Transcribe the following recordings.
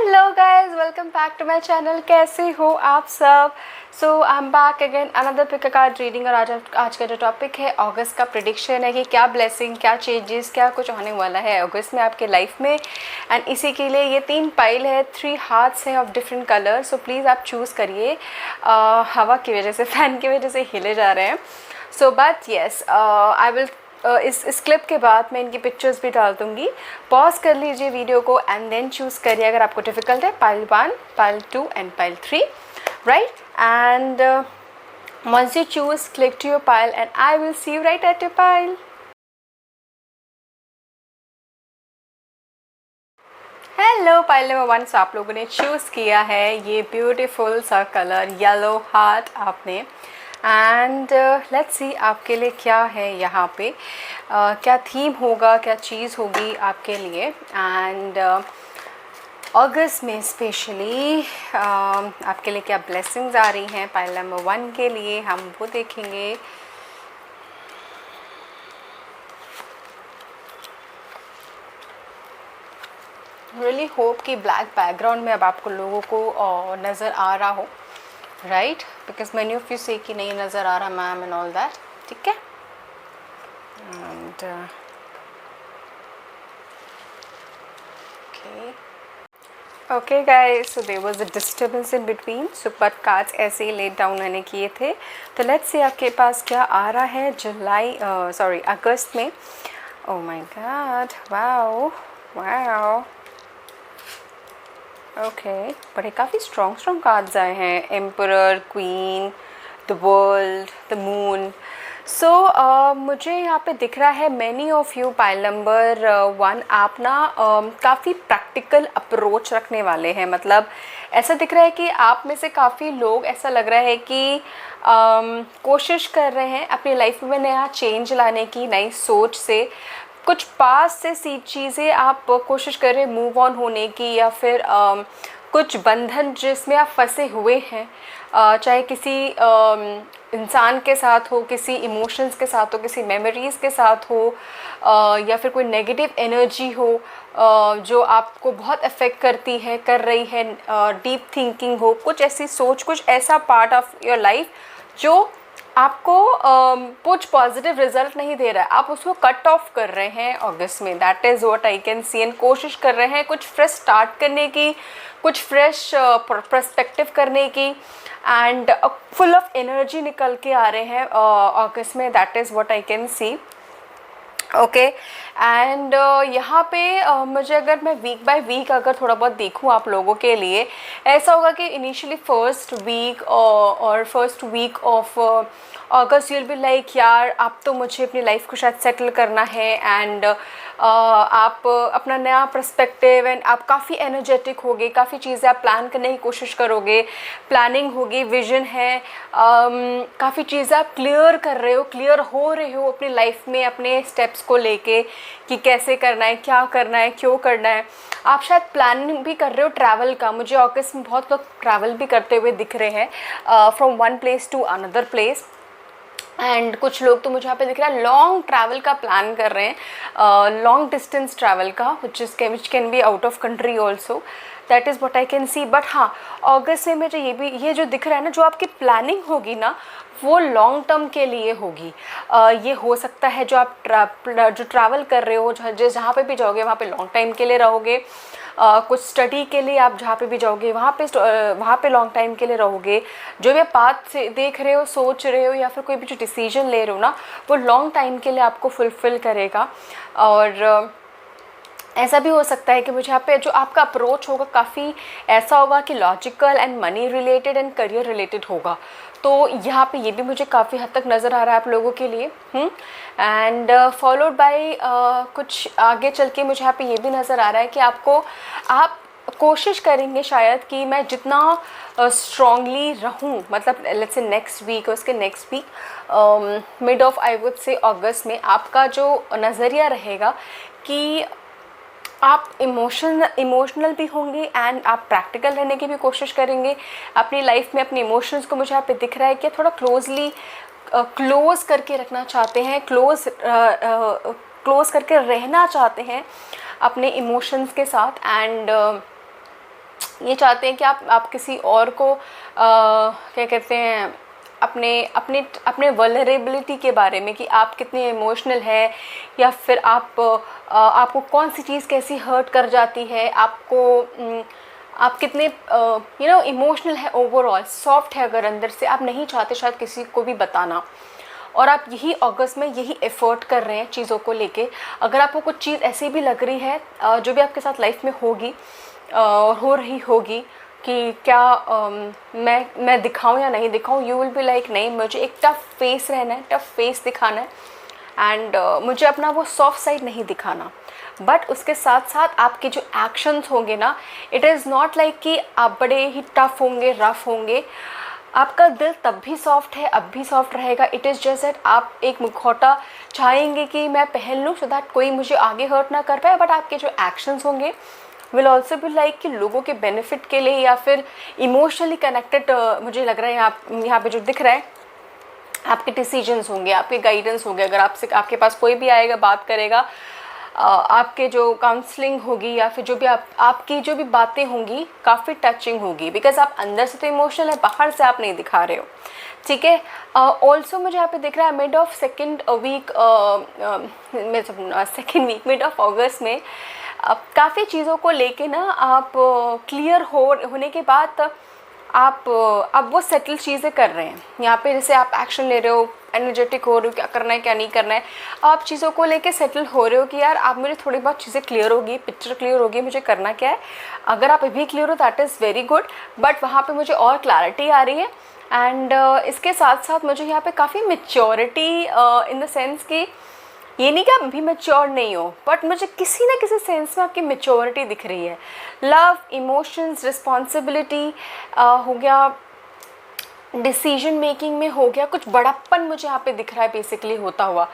Hello guys, welcome back to my channel. कैसे हो आप सब? So I am back again another pick card reading. और आज का जो टॉपिक है अगस्त का प्रिडिक्शन है कि क्या ब्लेसिंग, क्या चेंजेस, क्या कुछ होने वाला है अगस्त में आपके लाइफ में। एंड इसी के लिए ये 3 पाइल है, 3 हार्ट्स है of different colour. So please आप चूज़ करिए। हवा की वजह से, फ़ैन की वजह से हिले जा रहे हैं। So but yes, I will इस क्लिप के बाद मैं इनकी पिक्चर्स भी डाल दूँगी। पॉज कर लीजिए वीडियो को एंड देन चूज़ करिए अगर आपको डिफ़िकल्ट है। Pile 1, pile 2 and pile 3, right? And once you choose, click to your pile and I will see you right at your pile. Hello, pile number 1। सो आप लोगों ने चूज़ किया है ये ब्यूटीफुल सा कलर येलो हार्ट आपने। And let's see आपके लिए क्या है यहाँ पे, क्या थीम होगा, क्या चीज़ होगी आपके लिए। एंड अगस्त में स्पेशली आपके लिए क्या ब्लेसिंग्स आ रही हैं पाइल नंबर 1 के लिए, हम वो देखेंगे। रियली होप कि ब्लैक बैकग्राउंड में अब आपको लोगों को नज़र आ रहा हो, right? Because many of you से कि नहीं नज़र आ रहा मैम एंड ऑल दैट, ठीक है? And okay guys, so there was a disturbance in between. So but cards ऐसे ही लेट डाउन मैंने किए थे। तो लेट्स सी आपके पास क्या आ रहा है अगस्त में। Oh my god, wow wow, okay, बड़े काफ़ी स्ट्रॉन्ग कार्ड्स आए हैं। Emperor, queen, the world, the moon. So मुझे यहाँ पे दिख रहा है many of you pile number 1 आप ना काफ़ी प्रैक्टिकल अप्रोच रखने वाले हैं। मतलब ऐसा दिख रहा है कि आप में से काफ़ी लोग, ऐसा लग रहा है कि कोशिश कर रहे हैं अपनी लाइफ में नया चेंज लाने की, नई सोच से। कुछ पास से चीज़ें आप कोशिश कर रहे हैं मूव ऑन होने की, या फिर कुछ बंधन जिसमें आप फंसे हुए हैं, चाहे किसी इंसान के साथ हो, किसी इमोशंस के साथ हो, किसी मेमोरीज़ के साथ हो, या फिर कोई नेगेटिव एनर्जी हो जो आपको बहुत अफेक्ट कर रही है, डीप थिंकिंग हो, कुछ ऐसी सोच, कुछ ऐसा पार्ट ऑफ योर लाइफ जो आपको कुछ पॉजिटिव रिजल्ट नहीं दे रहा है, आप उसको कट ऑफ कर रहे हैं अगस्त में। That is what I can C. And कोशिश कर रहे हैं कुछ फ्रेश स्टार्ट करने की, कुछ फ्रेश पर्सपेक्टिव करने की, एंड फुल ऑफ एनर्जी निकल के आ रहे हैं अगस्त में। That is what I can C. Okay, and यहाँ पे मुझे, अगर मैं वीक बाय वीक अगर थोड़ा बहुत देखूँ आप लोगों के लिए, ऐसा होगा कि इनिशियली फर्स्ट वीक और first week of August you'll be like, यार अब तो मुझे अपनी लाइफ को शायद सेटल करना है। एंड आप अपना नया पर्सपेक्टिव, एंड आप काफ़ी एनर्जेटिक होगे, काफ़ी चीज़ें आप प्लान करने की कोशिश करोगे, प्लानिंग होगी, विजन है, काफ़ी चीज़ें आप क्लियर हो रहे हो अपनी लाइफ में, अपने स्टेप्स को लेके कि कैसे करना है, क्या करना है, क्यों करना है। आप शायद प्लानिंग भी कर रहे हो ट्रैवल का। मुझे अगस्त में बहुत लोग ट्रैवल भी करते हुए दिख रहे हैं from one place to another place. And कुछ लोग तो मुझे यहाँ पे दिख रहा है लॉन्ग ट्रैवल का प्लान कर रहे हैं, लॉन्ग डिस्टेंस ट्रैवल का, which can be out of country also. That is what I can C. But हाँ, अगस्त में मुझे ये जो दिख रहा है ना, जो आपकी प्लानिंग होगी ना, वो लॉन्ग टर्म के लिए होगी। ये हो सकता है जो आप जो ट्रैवल कर रहे हो, जहाँ पे भी जाओगे वहाँ पे लॉन्ग टाइम के लिए रहोगे। कुछ स्टडी के लिए आप जहाँ पे भी जाओगे वहाँ पे लॉन्ग टाइम के लिए रहोगे। जो भी पाथ से देख रहे हो, सोच रहे हो, या फिर कोई भी जो डिसीजन ले रहे हो ना, वो लॉन्ग टाइम के लिए आपको फुलफ़िल करेगा। और ऐसा भी हो सकता है कि मुझे यहाँ पे जो आपका अप्रोच होगा काफ़ी ऐसा होगा कि logical and money related and career related होगा। तो यहाँ पे ये भी मुझे काफ़ी हद तक नज़र आ रहा है आप लोगों के लिए। एंड फॉलोड बाय कुछ आगे चल के मुझे यहाँ पे ये भी नज़र आ रहा है कि आप कोशिश करेंगे शायद कि मैं जितना स्ट्रॉन्गली रहूँ, मतलब लेट्स से नेक्स्ट वीक, उसके next week mid of I would say अगस्त में आपका जो नज़रिया रहेगा कि आप इमोशनल भी होंगे, एंड आप प्रैक्टिकल रहने की भी कोशिश करेंगे अपनी लाइफ में। अपने इमोशंस को मुझे यहाँ पे दिख रहा है कि थोड़ा क्लोज करके रखना चाहते हैं, क्लोज करके रहना चाहते हैं अपने इमोशंस के साथ। एंड ये चाहते हैं कि आप किसी और को क्या कहते हैं, अपने अपने अपने वल्नरेबिलिटी के बारे में, कि आप कितने इमोशनल है, या फिर आपको कौन सी चीज़ कैसी हर्ट कर जाती है, आप कितने इमोशनल है, ओवरऑल सॉफ्ट है अगर अंदर से, आप नहीं चाहते शायद किसी को भी बताना। और आप यही अगस्त में यही एफ़र्ट कर रहे हैं चीज़ों को लेके। अगर आपको कुछ चीज़ ऐसी भी लग रही है जो भी आपके साथ लाइफ में होगी और हो रही होगी कि क्या मैं दिखाऊं या नहीं दिखाऊं, यू विल बी लाइक नहीं, मुझे एक टफ़ फेस रहना है, टफ़ फेस दिखाना है, एंड मुझे अपना वो सॉफ्ट साइड नहीं दिखाना। बट उसके साथ साथ आपके जो एक्शंस होंगे ना, इट इज़ नॉट लाइक कि आप बड़े ही टफ़ होंगे, रफ़ होंगे। आपका दिल तब भी सॉफ्ट है, अब भी सॉफ्ट रहेगा। इट इज़ जस्ट दैट आप एक मुखौटा चाहेंगे कि मैं पहन लूँ सो दैट कोई मुझे आगे हर्ट ना कर पाए, बट आपके जो एक्शंस होंगे विल ऑल्सो बी लाइक कि लोगों के बेनिफिट के लिए, या फिर इमोशनली कनेक्टेड। मुझे लग रहा है यहाँ पे जो दिख रहा है, आपके डिसीजंस होंगे, आपके गाइडेंस होंगे। अगर आपके पास कोई भी आएगा, बात करेगा, आपके जो काउंसलिंग होगी, या फिर जो भी आपकी जो भी बातें होंगी काफ़ी टचिंग होगी, बिकॉज आप अंदर से तो इमोशनल है, बाहर से आप नहीं दिखा रहे हो, ठीक है। ऑल्सो मुझे यहाँ पे दिख रहा है mid of second week mid of August में काफ़ी चीज़ों को लेके ना आप क्लियर होने के बाद आप अब वो सेटल चीज़ें कर रहे हैं। यहाँ पे जैसे आप एक्शन ले रहे हो, एनर्जेटिक हो रहे हो, क्या करना है क्या नहीं करना है, आप चीज़ों को लेके सेटल हो रहे हो कि यार आप मुझे थोड़ी बहुत चीज़ें क्लियर होगी, पिक्चर क्लियर होगी, मुझे करना क्या है। अगर आप अभी क्लियर हो that is very good, but वहाँ पे मुझे और क्लैरिटी आ रही है। एंड इसके साथ साथ मुझे यहाँ पे काफ़ी मेच्योरिटी इन द सेंस कि ये नहीं कि आप अभी मेच्योर नहीं हो, बट मुझे किसी ना किसी सेंस में आपकी मेच्योरिटी दिख रही है। लव, इमोशंस, रिस्पॉन्सिबिलिटी हो गया, डिसीजन मेकिंग में हो गया, कुछ बड़प्पन मुझे यहाँ पे दिख रहा है बेसिकली होता हुआ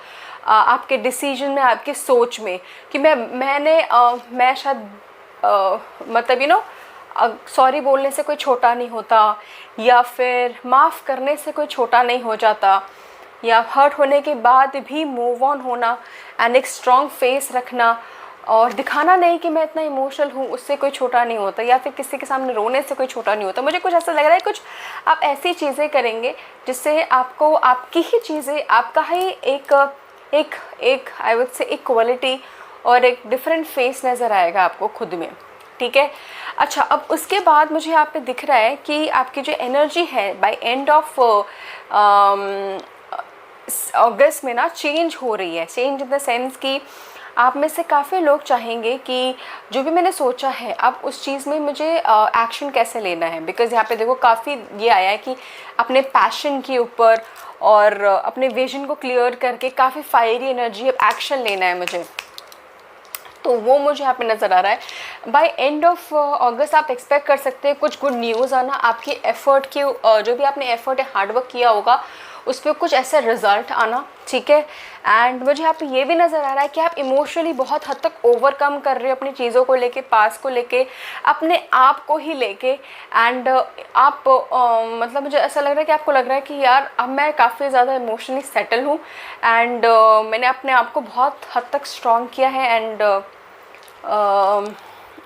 आपके डिसीजन में, आपके सोच में, कि मैं शायद मतलब सॉरी बोलने से कोई छोटा नहीं होता, या फिर माफ़ करने से कोई छोटा नहीं हो जाता, या हर्ट होने के बाद भी मूव ऑन होना एंड एक स्ट्रॉन्ग फेस रखना और दिखाना नहीं कि मैं इतना इमोशनल हूँ, उससे कोई छोटा नहीं होता, या फिर किसी के सामने रोने से कोई छोटा नहीं होता। मुझे कुछ ऐसा लग रहा है कुछ आप ऐसी चीज़ें करेंगे जिससे आपको आपकी ही चीज़ें, आपका ही एक आई वुड से एक क्वालिटी और एक डिफरेंट फेस नज़र आएगा आपको खुद में, ठीक है। अच्छा, अब उसके बाद मुझे यहाँ पे दिख रहा है कि आपकी जो एनर्जी है बाय एंड ऑफ अगस्त में ना चेंज हो रही है। चेंज इन द सेंस कि आप में से काफ़ी लोग चाहेंगे कि जो भी मैंने सोचा है अब उस चीज़ में मुझे एक्शन कैसे लेना है। बिकॉज़ यहाँ पे देखो काफ़ी ये आया है कि अपने पैशन के ऊपर और अपने विजन को क्लियर करके काफ़ी फायरी एनर्जी, अब एक्शन लेना है मुझे, तो वो मुझे यहाँ पे नज़र आ रहा है। बाय एंड ऑफ अगस्त आप एक्सपेक्ट कर सकते हैं कुछ गुड न्यूज़ आना, आपके एफ़र्ट की जो भी आपने एफ़र्ट है, हार्डवर्क किया होगा, उस पर कुछ ऐसा रिज़ल्ट आना, ठीक है। एंड मुझे यहाँ पे ये भी नज़र आ रहा है कि आप इमोशनली बहुत हद तक ओवरकम कर रहे हो अपनी चीज़ों को लेके, पास को लेके, अपने आप को ही लेके। एंड आप मतलब मुझे ऐसा लग रहा है कि आपको लग रहा है कि यार अब मैं काफ़ी ज़्यादा इमोशनली सेटल हूँ एंड मैंने अपने आप को बहुत हद तक स्ट्रॉन्ग किया है। एंड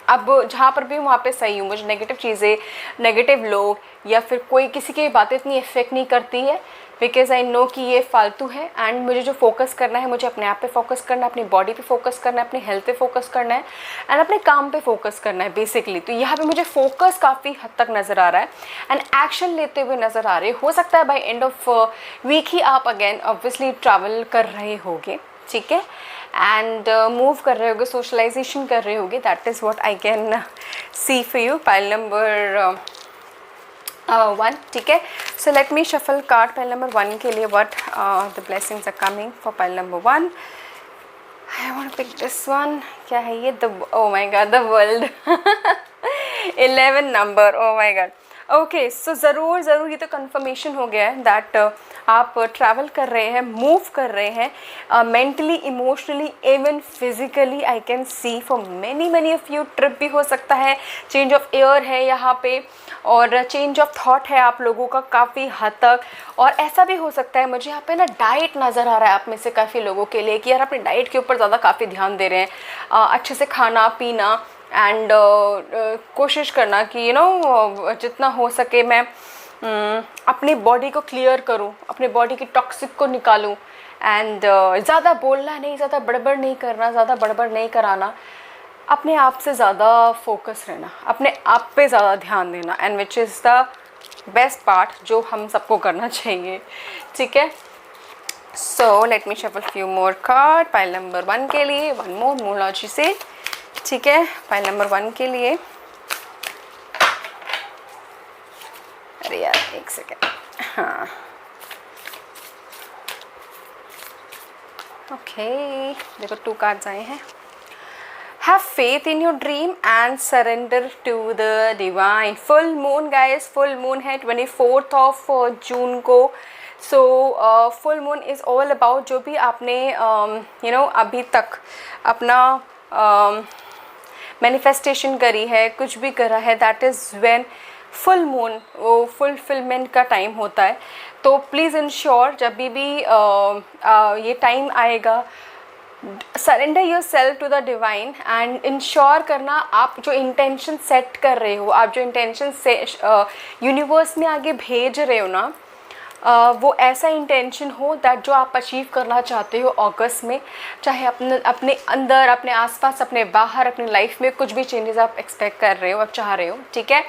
अब जहाँ पर भी वहाँ पे सही हूँ, मुझे नेगेटिव चीज़ें, नेगेटिव लोग या फिर कोई किसी की बातें इतनी इफेक्ट नहीं करती है, बिकॉज आई नो कि ये फालतू है। एंड मुझे जो फोकस करना है, मुझे अपने आप पे फोकस करना है, अपनी बॉडी पे फोकस करना है, अपनी हेल्थ पे फोकस करना है एंड अपने काम पे फोकस करना है बेसिकली। तो यहाँ पे मुझे फोकस काफ़ी हद तक नज़र आ रहा है एंड एक्शन लेते हुए नज़र आ रहे हो सकता है बाय एंड ऑफ वीक ही आप अगेन ऑब्वियसली ट्रैवल कर रहे होगे, ठीक है, एंड मूव कर रहे होगे, सोशलाइजेशन कर रहे होगे। That is what I can see for you, pile number 1, ठीक है। So let me shuffle card pile number 1 के लिए, what the blessings are coming for pile number 1। I want to pick this one. क्या है ये? Oh my god, the world 11 number, oh my god. Okay, so ज़रूर ये तो confirmation हो गया है दैट आप ट्रैवल कर रहे हैं, मूव कर रहे हैं mentally, emotionally, even physically. I can see for many of you trip भी हो सकता है, चेंज ऑफ एयर है यहाँ पे और चेंज ऑफ थॉट है आप लोगों का काफ़ी हद तक। और ऐसा भी हो सकता है, मुझे यहाँ पे ना डाइट नज़र आ रहा है आप में से काफ़ी लोगों के लिए कि यार अपने डाइट के ऊपर ज़्यादा काफ़ी ध्यान दे रहे हैं, अच्छे से खाना पीना एंड कोशिश करना कि जितना हो सके मैं अपनी बॉडी को क्लियर करूं, अपने बॉडी की टॉक्सिक को निकालूं। एंड ज़्यादा बोलना नहीं, ज़्यादा बड़बड़ नहीं करना, ज़्यादा बड़बड़ नहीं कराना, अपने आप से ज़्यादा फोकस रहना, अपने आप पे ज़्यादा ध्यान देना, and which is the best part जो हम सबको करना चाहिए, ठीक है। So let me shuffle few more card pile number 1 के लिए, वन मोर मोलॉजी से, ठीक है। पाइल नंबर 1 के लिए, अरे यार एक सेकेंड, हाँ ओके देखो 2 कार्ड्स आए हैं। Have faith in your dream and surrender to the divine. Full moon guys, full moon है 24th of जून को। So full moon is all about जो भी आपने अभी तक अपना मैनिफेस्टेशन करी है, कुछ भी करा है, that is when full moon वो फुलफिलमेंट का टाइम होता है। तो प्लीज़ इंश्योर जब भी ये टाइम आएगा, surrender yourself to the divine and ensure करना आप जो इंटेंशन सेट कर रहे हो, आप जो इंटेंशन से यूनिवर्स में आगे भेज रहे हो ना, वो ऐसा इंटेंशन हो दैट जो आप अचीव करना चाहते हो अगस्त में, चाहे अपने अंदर, अपने आसपास, अपने बाहर, अपनी लाइफ में कुछ भी चेंजेस आप एक्सपेक्ट कर रहे हो, आप चाह रहे हो, ठीक है।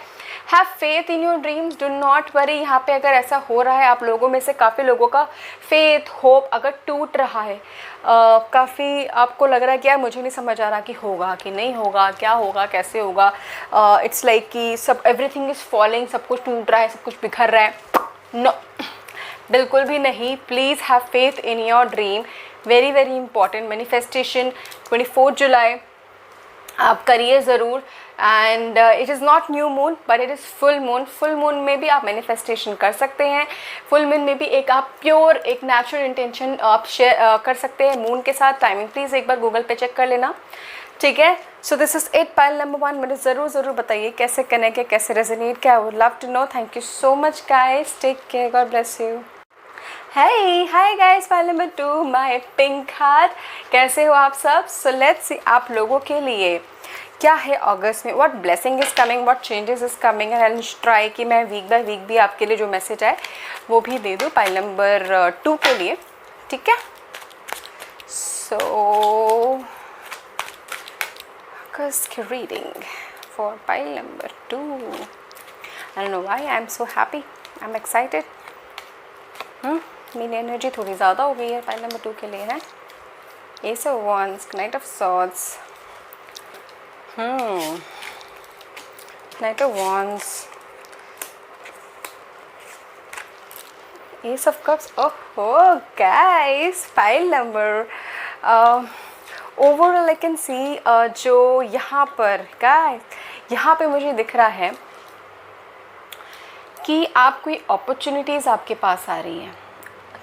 Have faith in your dreams, do not worry. यहाँ पे अगर ऐसा हो रहा है, आप लोगों में से काफ़ी लोगों का फेथ, होप अगर टूट रहा है, काफ़ी आपको लग रहा है कि यार मुझे नहीं समझ आ रहा कि होगा कि नहीं होगा, क्या होगा, कैसे होगा, इट्स लाइक कि सब एवरीथिंग इज़ फॉलिंग, सब कुछ टूट रहा है, सब कुछ बिखर रहा है, नो बिल्कुल भी नहीं। Please have faith in your dream, very very important. Manifestation 24 जुलाई आप करिए ज़रूर। And it is not new moon but it is full moon. Full moon में भी आप मैनिफेस्टेशन कर सकते हैं। फुल मून में भी एक आप प्योर, एक नेचुरल इंटेंशन आप शेयर कर सकते हैं मून के साथ। टाइमिंग प्लीज़ एक बार गूगल पे चेक कर लेना, ठीक है। So this is it pile number 1। मुझे ज़रूर बताइए कैसे कनेक्ट है, कैसे रेजोनेट किया, I would love to know. Thank you so much guys, take care, God bless you. Hi guys, pile number 2 my pink heart, कैसे हो आप सब। सो लेट्स सी आप लोगों के लिए क्या है अगस्त में, what blessing is coming, what changes is coming, and I try कि मैं वीक बाय वीक भी आपके लिए जो मैसेज आए वो भी दे दूँ पाइल नंबर 2 के लिए, ठीक है। सो अगस्त की reading for pile number 2, I don't know why I am so happy, I am excited. मेरी एनर्जी थोड़ी ज़्यादा हो गई है पाइल नंबर 2 के लिए, है। S of wands, night of swords, night of wands, S of cups. Oh guys, pile number overall I can सी जो यहाँ पर गाइस, यहाँ पे मुझे दिख रहा है कि आप कोई अपॉर्चुनिटीज़ आपके पास आ रही हैं,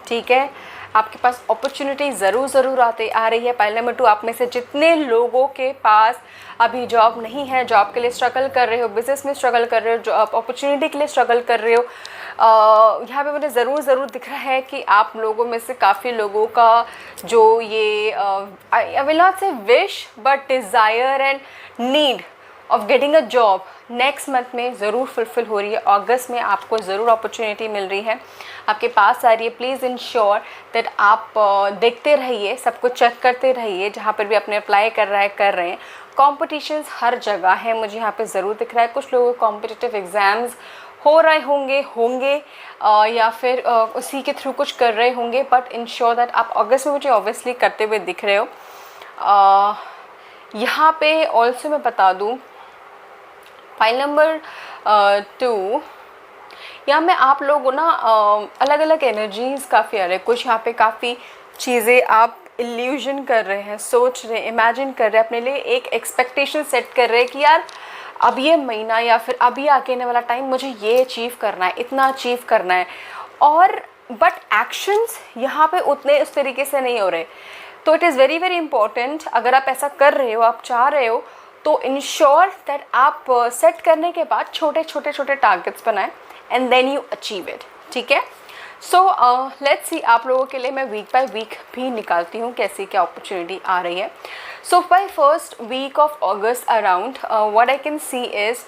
ठीक है। आपके पास अपॉर्चुनिटी ज़रूर आ रही है। पाइल नंबर 2, आप में से जितने लोगों के पास अभी जॉब नहीं है, जॉब के लिए स्ट्रगल कर रहे हो, बिज़नेस में स्ट्रगल कर रहे हो, जॉब अपॉर्चुनिटी के लिए स्ट्रगल कर रहे हो, यहाँ पे मुझे ज़रूर दिख रहा है कि आप लोगों में से काफ़ी लोगों का जो ये आई विल नॉट से wish but desire and need of getting a job next month में ज़रूर फुलफ़िल हो रही है। अगस्त में आपको ज़रूर अपॉर्चुनिटी मिल रही है, आपके पास आ रही है। प्लीज़ इंश्योर दैट आप देखते रहिए, सब कुछ चेक करते रहिए, जहाँ पर भी आपने अप्लाई कर रहे हैं। कॉम्पिटिशन्स हर जगह है, मुझे यहाँ पे ज़रूर दिख रहा है। कुछ लोगों को कॉम्पिटिटिव एग्ज़ाम्स हो रहे होंगे या फिर उसी के थ्रू कुछ कर रहे होंगे, बट इंश्योर दैट आप अगस्त में मुझे ऑब्वियसली करते हुए दिख रहे हो। यहाँ पे ऑल्सो मैं बता दूँ फाइल नंबर 2, यहाँ में आप लोगों ना अलग अलग एनर्जीज़ काफ़ी आ रहे हैं। कुछ यहाँ पे काफ़ी चीज़ें आप इल्यूजन कर रहे हैं, सोच रहे हैं, इमेजिन कर रहे हैं, अपने लिए एक एक्सपेक्टेशन सेट कर रहे हैं कि यार अब ये महीना या फिर अभी आगे आने वाला टाइम मुझे ये अचीव करना है, इतना अचीव करना है, और बट एक्शंस यहाँ पे उतने उस तरीके से नहीं हो रहे। तो it is very very important, अगर आप ऐसा कर रहे हो, आप चाह रहे हो, तो इंश्योर दैट आप सेट करने के बाद छोटे टारगेट्स बनाएं and then you achieve it, ठीक है। सो लेट्स सी, आप लोगों के लिए मैं वीक बाय वीक भी निकालती हूँ कैसी क्या अपॉर्चुनिटी आ रही है. So by first week of August around what I can see is,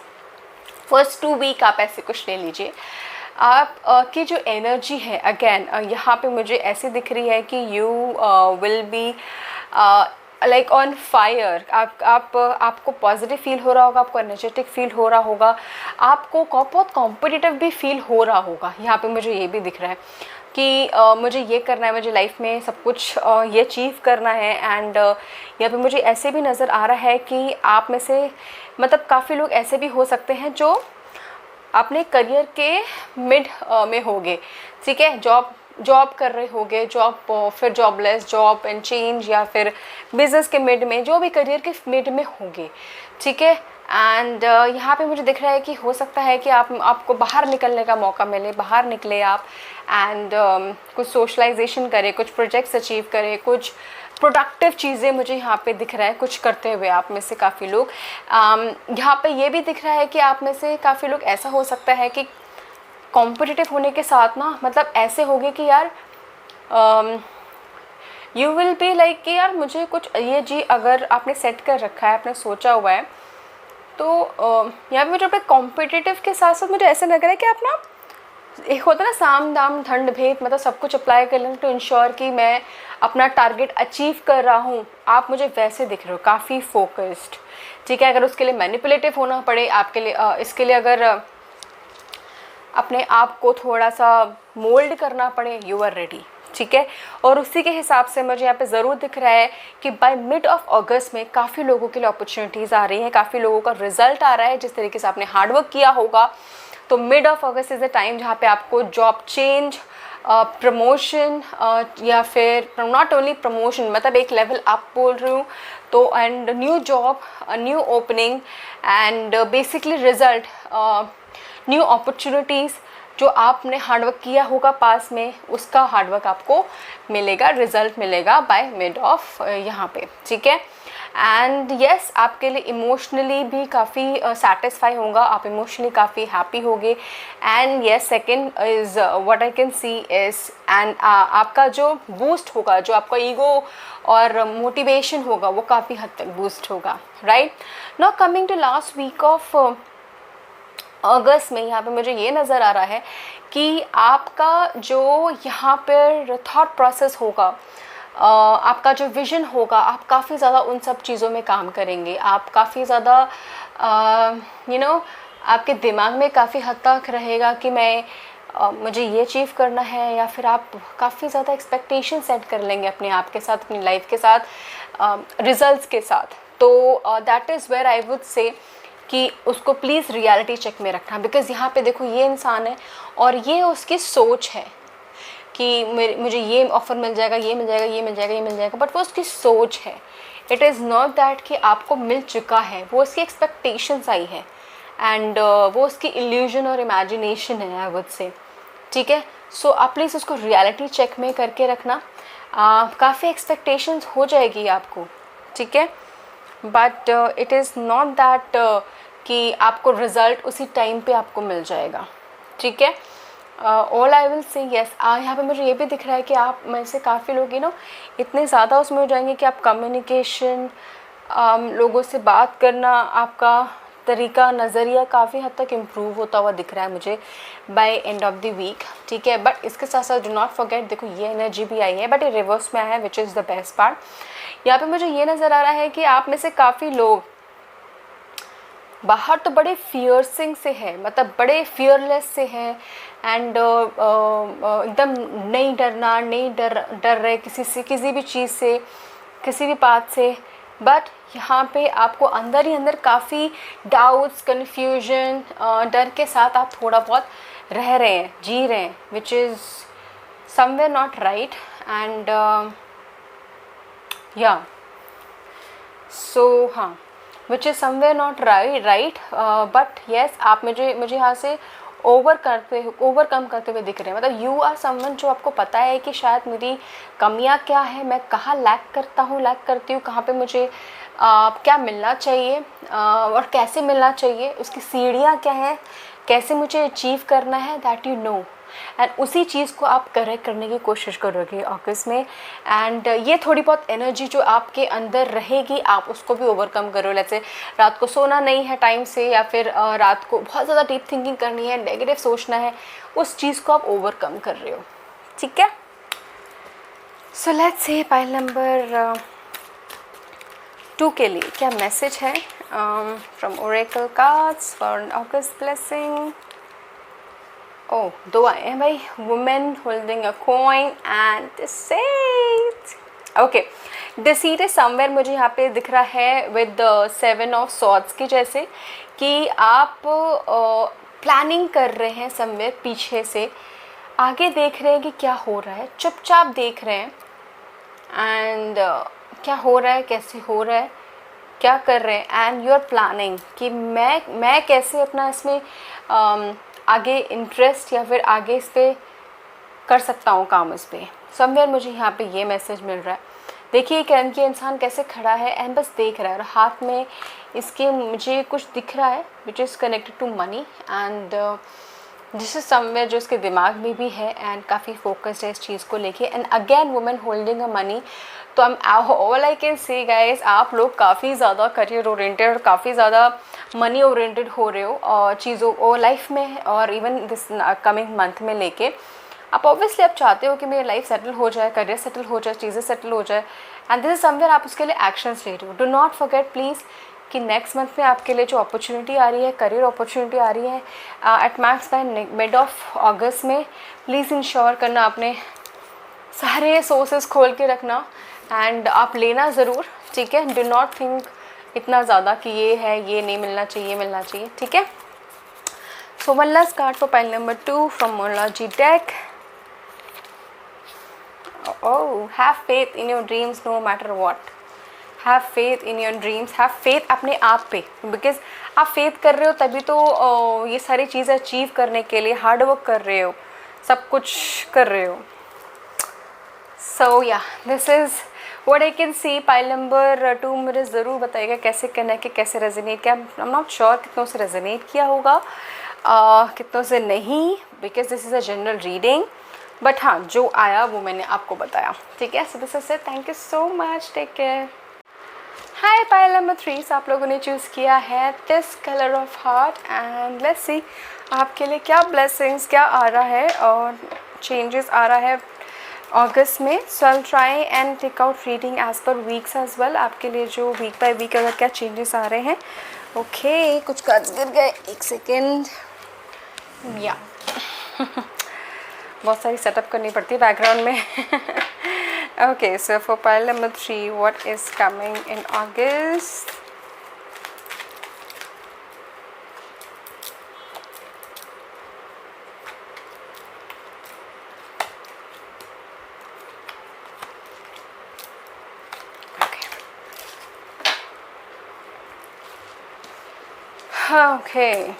first 2 week आप ऐसे कुछ ले लीजिए. आप की जो एनर्जी है अगेन यहाँ पे मुझे ऐसे दिख रही है कि you will be like on fire. आपको पॉजिटिव फील हो रहा होगा, आपको एनर्जेटिक फील हो रहा होगा, आपको बहुत कॉम्पिटिटिव भी फील हो रहा होगा. यहाँ पे मुझे ये भी दिख रहा है कि मुझे ये करना है, मुझे लाइफ में सब कुछ ये अचीव करना है. एंड यहाँ पे मुझे ऐसे भी नज़र आ रहा है कि आप में से मतलब काफ़ी लोग ऐसे भी हो सकते हैं जो अपने करियर के मिड में होंगे. ठीक है, जॉब कर रहे होंगे, फिर जॉबलेस, जॉब एंड चेंज, या फिर बिजनेस के मिड में, जो भी करियर के मिड में होंगे. ठीक है. एंड यहाँ पे मुझे दिख रहा है कि हो सकता है कि आपको बाहर निकलने का मौका मिले, बाहर निकले आप एंड कुछ सोशलाइजेशन करें, कुछ प्रोजेक्ट्स अचीव करें, कुछ प्रोडक्टिव चीज़ें मुझे यहाँ पे दिख रहा है कुछ करते हुए आप में से काफ़ी लोग. यहाँ पे ये भी दिख रहा है कि आप में से काफ़ी लोग ऐसा हो सकता है कि कॉम्पिटिटिव होने के साथ ना मतलब ऐसे होगे कि यार यू विल बी लाइक कि यार मुझे कुछ ये जी अगर आपने सेट कर रखा है, आपने सोचा हुआ है, तो यहाँ पे मुझे अपने कॉम्पिटिटिव के साथ साथ मुझे ऐसा लग रहा है कि आप ना, एक होता है ना साम दाम दंड भेद, मतलब सब कुछ अप्लाई कर लें टू इंश्योर कि मैं अपना टारगेट अचीव कर रहा हूँ. आप मुझे वैसे दिख रहे हो, काफ़ी फोकस्ड. ठीक है. अगर उसके लिए मैनिपुलेटिव होना पड़े आपके लिए, इसके लिए अगर अपने आप को थोड़ा सा मोल्ड करना पड़े, यू आर रेडी. ठीक है. और उसी के हिसाब से मुझे यहाँ पे ज़रूर दिख रहा है कि बाय मिड ऑफ अगस्त में काफ़ी लोगों के लिए अपॉर्चुनिटीज़ आ रही हैं, काफ़ी लोगों का रिजल्ट आ रहा है. जिस तरीके से आपने हार्डवर्क किया होगा, तो mid of August is the time जहाँ पे आपको जॉब चेंज, प्रमोशन, या फिर नॉट ओनली प्रमोशन, मतलब एक लेवल अप बोल रही हूँ तो, and new job, new opening, and basically result, new opportunities. जो आपने हार्डवर्क किया होगा पास में, उसका हार्डवर्क आपको मिलेगा, रिजल्ट मिलेगा बाय मिड ऑफ यहाँ पे. ठीक है. एंड येस, आपके लिए इमोशनली भी काफ़ी सेटिस्फाई होगा, आप इमोशनली काफ़ी हैप्पी होगे. And yes, second is what I can see is, and आपका जो बूस्ट होगा, जो आपका ईगो और मोटिवेशन होगा, वो काफ़ी हद तक बूस्ट होगा. Right. Now coming to last week of August में, यहाँ पे मुझे ये नज़र आ रहा है कि आपका जो यहाँ पर थॉट प्रोसेस होगा, आपका जो विज़न होगा, आप काफ़ी ज़्यादा उन सब चीज़ों में काम करेंगे. आप काफ़ी ज़्यादा आपके दिमाग में काफ़ी हद तक रहेगा कि मुझे ये अचीव करना है, या फिर आप काफ़ी ज़्यादा एक्सपेक्टेशन सेट कर लेंगे अपने आप के साथ, अपनी लाइफ के साथ, रिजल्ट्स के साथ. तो that is where I would say कि उसको प्लीज़ रियलिटी चेक में रखना. बिकॉज़ यहाँ पे देखो, ये इंसान है और ये उसकी सोच है कि मुझे ये ऑफ़र मिल जाएगा, ये मिल जाएगा, ये मिल जाएगा, ये मिल जाएगा, बट वो उसकी सोच है. इट इज़ नॉट दैट कि आपको मिल चुका है, वो उसकी एक्सपेक्टेशंस आई है, एंड वो उसकी इल्यूजन और इमेजिनेशन है, आई वुड से. ठीक है. सो आप प्लीज़ उसको रियलिटी चेक में करके रखना. काफ़ी एक्सपेक्टेशंस हो जाएगी आपको. ठीक है. But it is not that कि आपको रिज़ल्ट उसी टाइम पे आपको मिल जाएगा. ठीक है. All I will say yes. यहाँ पे मुझे ये भी दिख रहा है कि आप में से काफ़ी लोग इतने ज़्यादा उसमें हो जाएंगे कि आप कम्युनिकेशन, लोगों से बात करना, आपका तरीका, नज़रिया काफ़ी हद तक इम्प्रूव होता हुआ दिख रहा है मुझे by end of the week. ठीक है. बट इसके साथ साथ डू नॉट फॉरगेट, देखो ये एनर्जी भी आई है बट ये रिवर्स में आया है, which is the best part. यहाँ पे मुझे ये नज़र आ रहा है कि आप में से काफ़ी लोग बाहर तो बड़े फियरसिंग से है, मतलब बड़े फियरलेस से हैं, एंड एकदम नहीं डरना, नहीं डर रहे किसी से, किसी भी चीज़ से, किसी भी बात से. बट यहाँ पे आपको अंदर ही अंदर काफ़ी डाउट्स, कन्फ्यूजन, डर के साथ आप थोड़ा बहुत रह रहे हैं, जी रहे हैं, which is somewhere not right. And या सो हाँ, which is somewhere not right. But yes, आप मुझे यहाँ से ओवरकम करते हुए दिख रहे हैं. मतलब यू आर समवन, जो आपको पता है कि शायद मेरी कमियां क्या है, मैं कहाँ लैक करती हूँ, कहाँ पे मुझे क्या मिलना चाहिए और कैसे मिलना चाहिए, उसकी सीढ़ियाँ क्या हैं, कैसे मुझे अचीव करना है, दैट यू नो, एंड उसी चीज़ को आप करेक्ट करने की कोशिश करोगे अगस्त में। एंड ये थोड़ी बहुत एनर्जी जो आपके अंदर रहेगी आप उसको भी ओवरकम करो। जैसे रात को सोना नहीं है टाइम से, या फिर रात को बहुत ज़्यादा डीप थिंकिंग करनी है, नेगेटिव सोचना है, उस चीज़ को आप ओवरकम कर रहे हो, ठीक है। So let's say pile number 2 के लिए क्या मैसेज है from oracle cards for August blessing. Oh, 2 आए हैं भाई, women holding a coin and deceit. Okay, deceit is somewhere मुझे यहाँ पे दिख रहा है विद 7 ऑफ सॉर्ड्स की, जैसे कि आप प्लानिंग कर रहे हैं समवेयर, पीछे से आगे देख रहे हैं कि क्या हो रहा है, चुपचाप देख रहे हैं एंड क्या हो रहा है, कैसे हो रहा है, क्या कर रहे हैं, एंड यू आर प्लानिंग कि मैं कैसे अपना इसमें आगे इंटरेस्ट या फिर आगे इस पर कर सकता हूँ काम इस पर। समवेयर मुझे यहाँ पे ये मैसेज मिल रहा है। देखिए कि इंसान कैसे खड़ा है एंड बस देख रहा है, और हाथ में इसके मुझे कुछ दिख रहा है which is connected to money, and this is somewhere जो इसके दिमाग में भी है एंड काफ़ी फोकस्ड है इस चीज़ को लेके। And again women holding a money, तो all I can say guys, आप लोग काफ़ी ज़्यादा करियर ओरिएंटेड और काफ़ी ज़्यादा मनी ओरिएंटेड हो रहे हो और चीज़ों को लाइफ में, और इवन दिस कमिंग मंथ में लेके आप ऑब्वियसली आप चाहते हो कि मेरी लाइफ सेटल हो जाए, करियर सेटल हो जाए, चीज़ें सेटल हो जाए, एंड दिस इज समवेयर आप उसके लिए एक्शंस ले रहे हो। डू नॉट फॉरगेट प्लीज़ कि नेक्स्ट मंथ में आपके लिए जो अपॉर्चुनिटी आ रही है, करियर अपॉर्चुनिटी आ रही है at max by mid of August में, प्लीज़ इंश्योर करना आपने सारे सोर्सेज खोल के रखना एंड आप लेना ज़रूर, ठीक है। डू नॉट थिंक इतना ज़्यादा कि ये है, ये नहीं मिलना चाहिए, मिलना चाहिए, ठीक है। So one last card for pile number 2 from Moonology deck. Oh, have faith in your dreams no matter what. Have faith in your dreams. Have faith अपने आप पे, बिकॉज आप फेथ कर रहे हो तभी तो ये सारी चीज़ें अचीव करने के लिए हार्ड वर्क कर रहे हो, सब कुछ कर रहे हो। सो या this is what I can C. Pile number 2 मुझे ज़रूर बताइएगा कैसे कनेक्ट, कैसे रेजोनेट किया। आई एम नॉट श्योर कितनों से रेजोनेट किया होगा, कितनों से नहीं, because this is a general reading, but हाँ जो आया वो मैंने आपको बताया, ठीक है। So this is it, thank you so much, take care. Hi pile number 3, आप लोगों ने चूज़ किया है this colour of heart, and let's see आपके लिए क्या ब्लेसिंग्स, क्या आ रहा है और चेंजेस आ रहा है अगस्त में। So I will try and take out reading as per weeks as well, आपके लिए जो वीक बाय वीक अगर क्या चेंजेस आ रहे हैं। ओके, कुछ कार्ड्स गिर गए, एक सेकेंड, या बहुत सारी सेटअप करनी पड़ती है बैकग्राउंड में। Okay, so for pile number 3 what is coming in August. Okay.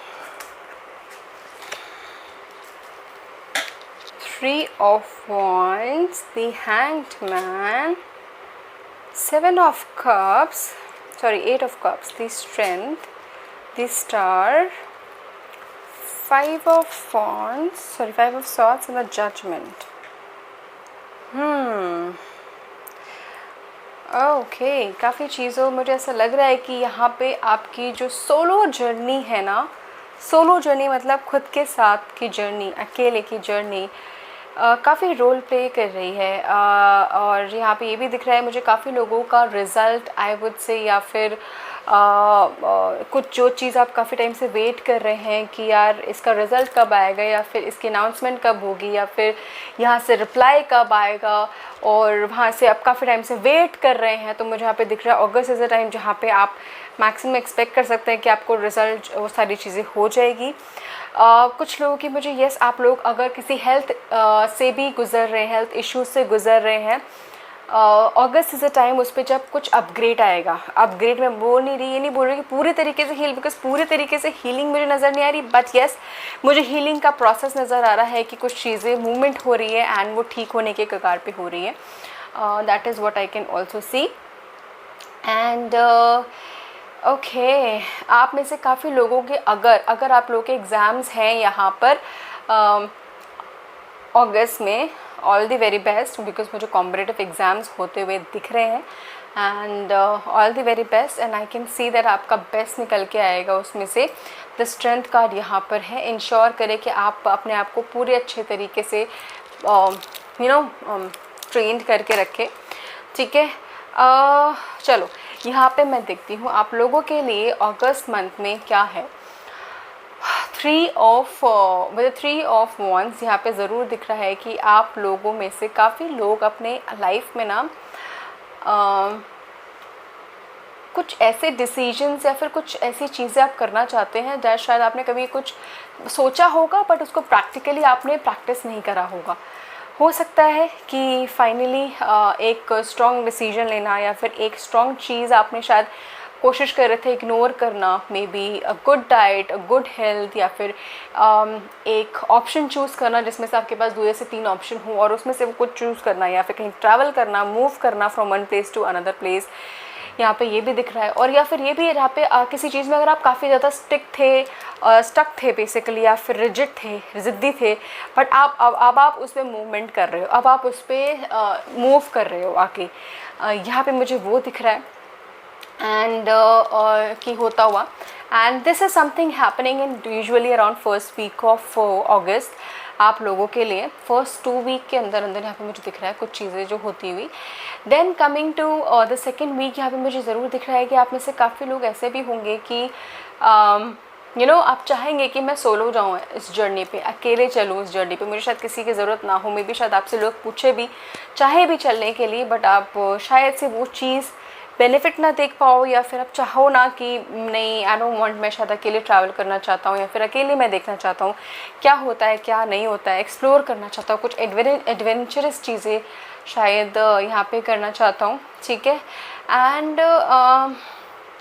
3 of Wands, the Hanged Man, 7 of Cups, sorry 8 of Cups, the Strength, the Star, 5 of Wands, sorry 5 of Swords and the Judgment. Okay, काफ़ी चीज़ों मुझे ऐसा लग रहा है कि यहाँ पे आपकी जो सोलो जर्नी है ना, सोलो जर्नी मतलब खुद के साथ की जर्नी, अकेले की जर्नी, काफ़ी रोल प्ले कर रही है। और यहाँ पे ये भी दिख रहा है मुझे काफ़ी लोगों का रिज़ल्ट आई वुड से, या फिर कुछ जो चीज़ आप काफ़ी टाइम से वेट कर रहे हैं कि यार इसका रिज़ल्ट कब आएगा, या फिर इसकी अनाउंसमेंट कब होगी, या फिर यहाँ से रिप्लाई कब आएगा, और वहाँ से आप काफ़ी टाइम से वेट कर रहे हैं। तो मुझे यहाँ पे दिख रहा है अगस्त इज़ अ टाइम जहाँ पे आप मैक्सिमम एक्सपेक्ट कर सकते हैं कि आपको रिज़ल्ट वो सारी चीज़ें हो जाएगी। कुछ लोगों की मुझे यस, आप लोग अगर किसी हेल्थ से भी गुज़र रहे हैं, हेल्थ इश्यूज से गुज़र रहे हैं, अगस्त इज़ अ टाइम उस पर जब कुछ अपग्रेड आएगा। अपग्रेड मैं बोल नहीं रही, ये नहीं बोल रही कि पूरी तरीके से हील, बिकॉज पूरी तरीके से हीलिंग मुझे नज़र नहीं आ रही, बट येस मुझे हीलिंग का प्रोसेस नज़र आ रहा है कि कुछ चीज़ें मूवमेंट हो रही है एंड वो ठीक होने के कगार पे हो रही है। That is what I can also see. And okay आप में से काफ़ी लोगों के अगर अगर आप लोगों के एग्ज़ाम्स हैं यहाँ पर अगस्त में, all the very best, because मुझे कॉम्पिटिटिव एग्ज़ाम्स होते हुए दिख रहे हैं। And all the very best and I can see that आपका बेस्ट निकल के आएगा उसमें से। द स्ट्रेंथ कार्ड यहाँ पर है। इंश्योर करें कि आप अपने आप को पूरे अच्छे तरीके से ट्रेंड करके रखें, ठीक है। चलो यहाँ पे मैं देखती हूँ आप लोगों के लिए अगस्त मंथ में क्या है। थ्री ऑफ वॉन्स यहाँ पे ज़रूर दिख रहा है कि आप लोगों में से काफ़ी लोग अपने लाइफ में ना कुछ ऐसे डिसीजंस या फिर कुछ ऐसी चीज़ें आप करना चाहते हैं जैसे शायद आपने कभी कुछ सोचा होगा बट उसको प्रैक्टिकली आपने प्रैक्टिस नहीं करा होगा। हो सकता है कि फाइनली एक स्ट्रॉन्ग डिसीजन लेना या फिर एक स्ट्रॉन्ग चीज़ आपने शायद कोशिश कर रहे थे इग्नोर करना, may be a good diet, a good health, या फिर एक ऑप्शन चूज़ करना जिसमें से आपके पास 2 से 3 ऑप्शन हो और उसमें से वो कुछ चूज़ करना, या फिर कहीं ट्रैवल करना, मूव करना from one place to another place. यहाँ पे ये भी दिख रहा है। और या फिर ये भी है जहाँ पे किसी चीज़ में अगर आप काफ़ी ज़्यादा स्टक थे बेसिकली, या फिर रिजिड थे, ज़िद्दी थे, बट अब आप उस पर मूवमेंट कर रहे हो, अब आप उस पर मूव कर रहे हो आके। यहाँ पे मुझे वो दिख रहा है एंड कि होता हुआ। And this is something happening in usually around first week of August आप लोगों के लिए। फर्स्ट 2 वीक के अंदर अंदर यहाँ पे मुझे दिख रहा है कुछ चीज़ें जो होती हुई। Then coming to the second week यहाँ पे मुझे ज़रूर दिख रहा है कि आप में से काफ़ी लोग ऐसे भी होंगे कि आप चाहेंगे कि मैं सोलो जाऊँ इस जर्नी पे, अकेले चलूँ इस जर्नी पे, मुझे शायद किसी की ज़रूरत ना हो, मे बी शायद आपसे लोग पूछे भी चाहे भी चलने के लिए, बट आप शायद से वो चीज़ बेनिफिट ना देख पाओ, या फिर आप चाहो ना कि नहीं आई डोंट वांट, मैं शायद अकेले ट्रैवल करना चाहता हूँ, या फिर अकेले मैं देखना चाहता हूँ क्या होता है क्या नहीं होता है, एक्सप्लोर करना चाहता हूँ, कुछ एडवेंचरस चीज़ें शायद यहाँ पे करना चाहता हूँ, ठीक है। एंड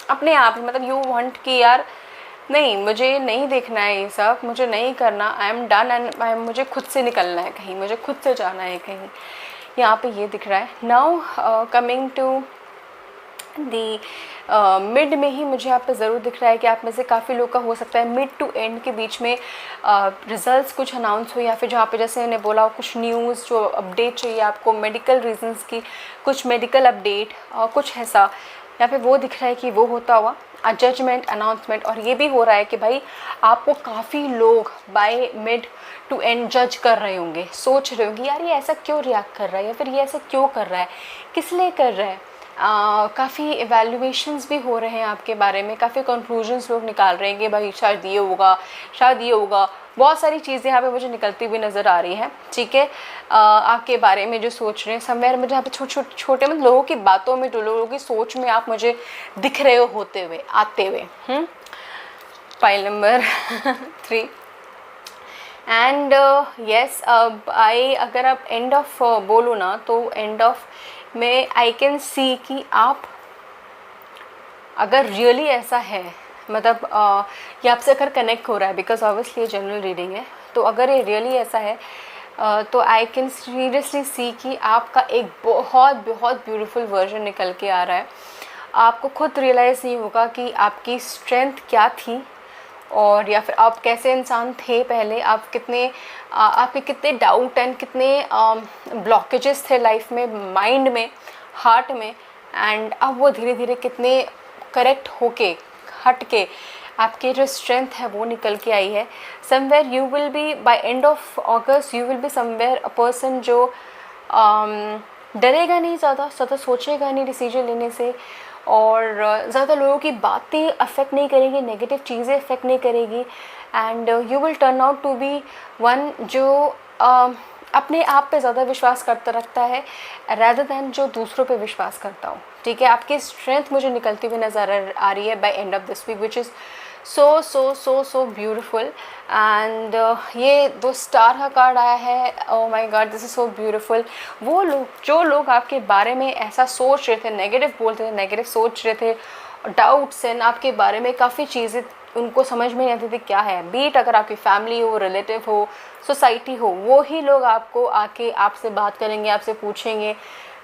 अपने आप ही मतलब यू वांट कि यार नहीं मुझे नहीं देखना है ये सब, मुझे नहीं करना, आई एम डन एंड मुझे खुद से निकलना है कहीं, मुझे खुद से जाना है कहीं, यहाँ पे ये दिख रहा है। Now coming to the mid में ही मुझे यहाँ पे ज़रूर दिख रहा है कि आप में से काफ़ी लोग का हो सकता है मिड टू एंड के बीच में रिज़ल्ट्स कुछ अनाउंस हो, या फिर जहाँ पे जैसे मैंने बोला कुछ न्यूज़ जो अपडेट चाहिए आपको मेडिकल रीजंस की, कुछ मेडिकल अपडेट कुछ ऐसा यहाँ पे वो दिख रहा है कि वो होता हुआ जजमेंट अनाउंसमेंट। और ये भी हो रहा है कि भाई आपको काफ़ी लोग बाय मिड टू एंड जज कर रहे होंगे, सोच रहे होंगे यार ये ऐसा क्यों रिएक्ट कर रहा है, या फिर ये ऐसा क्यों कर रहा है, किस लिए कर रहा है। काफ़ी एवेल्युएशंस भी हो रहे हैं आपके बारे में, काफ़ी कंक्लूजन्स लोग निकाल रहे हैं कि भाई शायद ये होगा, शायद ये होगा, बहुत सारी चीज़ें यहाँ पे मुझे निकलती हुई नज़र आ रही हैं, ठीक है। आपके बारे में जो सोच रहे हैं समवेयर मुझे यहाँ पे छोटे मतलब लोगों की बातों में, जो लोगों की सोच में आप मुझे दिख रहे हो होते हुए आते हुए। पाइल नंबर 3 एंड यस अगर आप एंड ऑफ बोलो ना तो एंड ऑफ में आई कैन सी कि आप अगर रियली ऐसा है मतलब ये आपसे अगर कनेक्ट हो रहा है, बिकॉज ऑब्वियसली ये जनरल रीडिंग है, तो अगर ये रियली ऐसा है तो आई कैन सीरियसली सी कि आपका एक बहुत बहुत ब्यूटीफुल वर्जन निकल के आ रहा है। आपको खुद रियलाइज़ नहीं होगा कि आपकी स्ट्रेंथ क्या थी, और या फिर आप कैसे इंसान थे पहले, आप कितने आपके कितने डाउट एंड कितने ब्लॉकेजेस थे लाइफ में, माइंड में, हार्ट में, एंड अब वो धीरे धीरे कितने करेक्ट होके हट के आपकी जो स्ट्रेंथ है वो निकल के आई है। Somewhere you will be by end of August, you will be somewhere a person जो डरेगा नहीं, ज़्यादा सोचेगा नहीं डिसीजन लेने से, और ज़्यादा लोगों की बातें अफेक्ट नहीं करेगी, नेगेटिव चीज़ें अफेक्ट नहीं करेगी, and you will turn out to be one जो अपने आप पे ज़्यादा विश्वास करता रखता है रैदर दैन जो दूसरों पे विश्वास करता हो, ठीक है। आपकी स्ट्रेंथ मुझे निकलती हुई नज़र आ रही है by end of this week, which is so beautiful. And ये 2 स्टार का कार्ड आया है, oh my God this is so beautiful. वो लोग जो लोग आपके बारे में ऐसा सोच रहे थे, नेगेटिव बोलते थे, नेगेटिव सोच रहे थे, डाउट्स एंड आपके बारे में काफ़ी चीज़ें उनको समझ में नहीं आती थी क्या है, बीट अगर आपकी फैमिली हो, रिलेटिव हो, सोसाइटी हो, वो ही लोग आपको आके आपसे बात करेंगे, आपसे पूछेंगे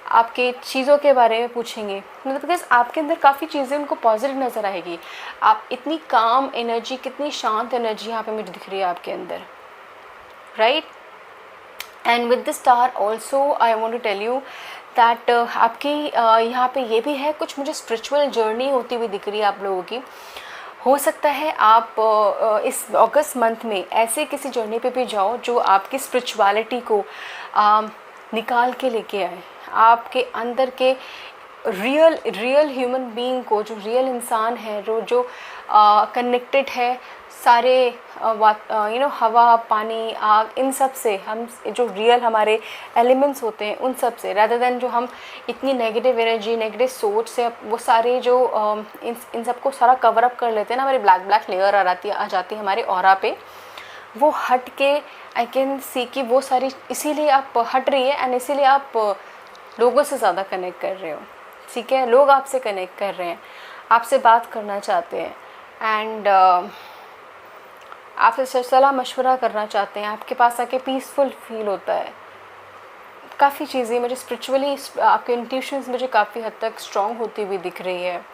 आपके चीज़ों के बारे में पूछेंगे, मतलब बिकॉज आपके अंदर काफ़ी चीज़ें उनको पॉजिटिव नज़र आएगी। आप इतनी काम एनर्जी, कितनी शांत एनर्जी यहाँ पे मुझे दिख रही है आपके अंदर, right. And with the star also I want to tell you that आपकी यहाँ पे ये भी है, कुछ मुझे स्पिरिचुअल जर्नी होती हुई दिख रही है आप लोगों की। हो सकता है आप इस अगस्त मंथ में ऐसे किसी जर्नी पे भी जाओ जो आपकी स्पिरिचुअलिटी को निकाल के लेके आए, आपके अंदर के रियल ह्यूमन बीइंग को, जो रियल इंसान है, जो कनेक्टेड है सारे हवा, पानी, आग, इन सब से, हम जो रियल हमारे एलिमेंट्स होते हैं उन सब से, रादर देन जो हम इतनी नेगेटिव एनर्जी, नेगेटिव सोच से वो सारे जो इन सबको सारा कवर अप कर लेते हैं ना, हमारी ब्लैक लेयर आ जाती है हमारे ऑरा पे, वो हट के आई कैन सी कि वो सारी इसीलिए आप हट रही है, एंड इसीलिए आप लोगों से ज़्यादा कनेक्ट कर रहे हो, ठीक है। लोग आपसे कनेक्ट कर रहे हैं, आपसे बात करना चाहते हैं, एंड आपसे सलाह मशवरा करना चाहते हैं, आपके पास आके पीसफुल फील होता है। काफ़ी चीज़ें मुझे स्पिरिचुअली, आपके इंट्यूशंस मुझे काफ़ी हद तक स्ट्रॉन्ग होती हुई दिख रही है।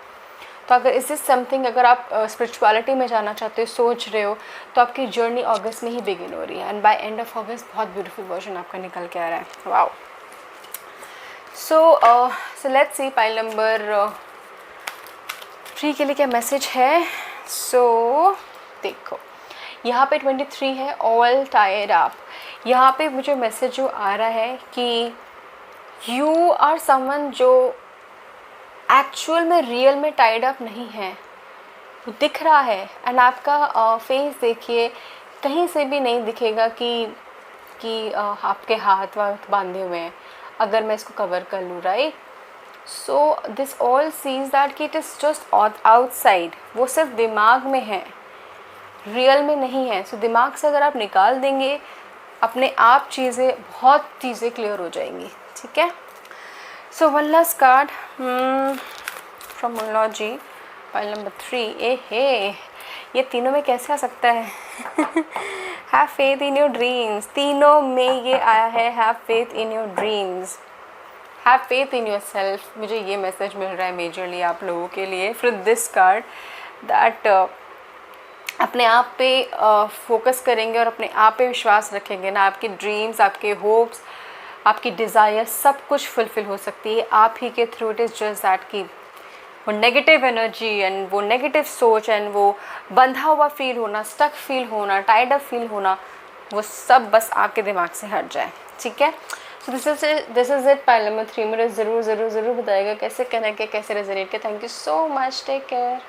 तो अगर इस समथिंग, अगर आप स्पिरिचुअलिटी में जाना चाहते हो, सोच रहे हो, तो आपकी जर्नी अगस्त में ही बिगिन हो रही है, and by end of August बहुत ब्यूटीफुल वर्जन आपका निकल के आ रहा है। Wow. So let's see pile number 3 के लिए क्या मैसेज है। सो देखो, यहाँ पे 23 है, ऑल टायर्ड अप। यहाँ पे मुझे मैसेज जो आ रहा है कि यू आर समवन जो एक्चुअल में, रियल में टाइड अप नहीं है, वो दिख रहा है। एंड आपका फेस देखिए, कहीं से भी नहीं दिखेगा कि आपके हाथ वाथ बांधे हुए हैं, अगर मैं इसको कवर कर लूँ, right. So this all sees that कि इट इज़ जस्ट आउटसाइड, वो सिर्फ दिमाग में है, रियल में नहीं है। सो दिमाग से अगर आप निकाल देंगे, अपने आप बहुत चीज़ें क्लियर हो जाएंगी, ठीक है। So one last card from Moonology, pile number 3। ये तीनों में कैसे आ सकता है? Have faith in your dreams, तीनों में ये आया है, have faith in your dreams, have faith in yourself. मुझे ये मैसेज मिल रहा है मेजरली आप लोगों के लिए फ्रॉम दिस कार्ड, दैट अपने आप पे फोकस करेंगे और अपने आप पे विश्वास रखेंगे ना, आपके ड्रीम्स, आपके होप्स, आपकी डिज़ायर, सब कुछ फुलफ़िल हो सकती है आप ही के through. It is just that कि वो नेगेटिव एनर्जी एंड वो नेगेटिव सोच एंड वो बंधा हुआ फील होना, स्टक फील होना, टाइड अप फील होना, वो सब बस आपके दिमाग से हट जाए, ठीक है। So this is it pile number 3। मुझे ज़रूर बताइएगा कैसे कनेक्ट किया, कैसे रेजोनेट किया। Thank you so much, take care.